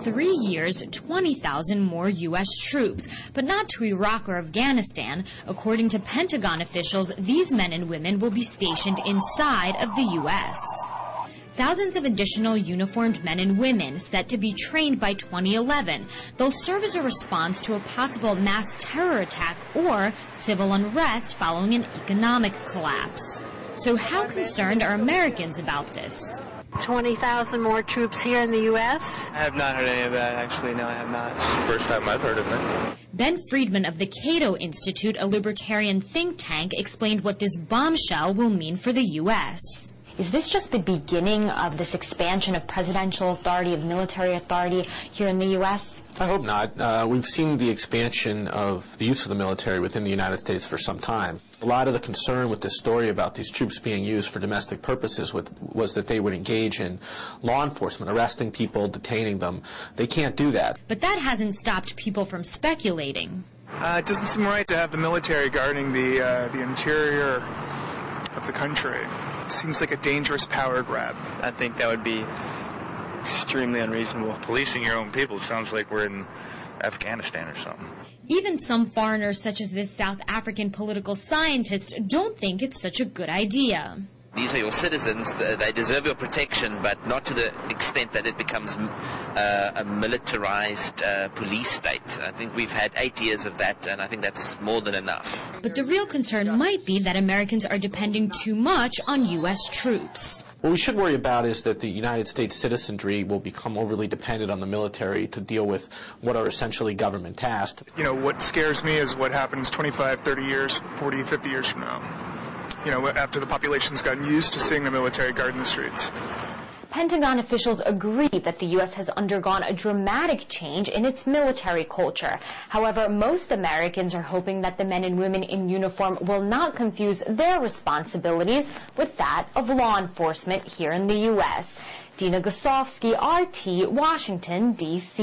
3 years, 20,000 more U.S. troops, but not to Iraq or Afghanistan. According to Pentagon officials, these men and women will be stationed inside of the U.S. Thousands of additional uniformed men and women set to be trained by 2011. They'll serve as a response to a possible mass terror attack or civil unrest following an economic collapse. So how concerned are Americans about this? 20,000 more troops here in the U.S.? I have not heard any of that, actually. No, I have not. First time I've heard of it. Ben Friedman of the Cato Institute, a libertarian think tank, explained what this bombshell will mean for the U.S. Is this just the beginning of this expansion of presidential authority, of military authority here in the U.S.? I hope not. We've seen the expansion of the use of the military within the United States for some time. A lot of the concern with this story about these troops being used for domestic purposes was that they would engage in law enforcement, arresting people, detaining them. They can't do that. But that hasn't stopped people from speculating. It doesn't seem right to have the military guarding the interior of the country. Seems like a dangerous power grab. I think that would be extremely unreasonable. Policing your own people sounds like we're in Afghanistan or something. Even some foreigners, such as this South African political scientist, don't think it's such a good idea. These are your citizens. They deserve your protection, but not to the extent that it becomes a militarized police state. I think we've had 8 years of that, and I think that's more than enough. But the real concern might be that Americans are depending too much on U.S. troops. What we should worry about is that the United States citizenry will become overly dependent on the military to deal with what are essentially government tasks. You know, what scares me is what happens 25, 30 years, 40, 50 years from now. You know, after the population's gotten used to seeing the military guarding the streets. Pentagon officials agree that the U.S. has undergone a dramatic change in its military culture. However, most Americans are hoping that the men and women in uniform will not confuse their responsibilities with that of law enforcement here in the U.S. Dina Gosofsky, RT, Washington, D.C.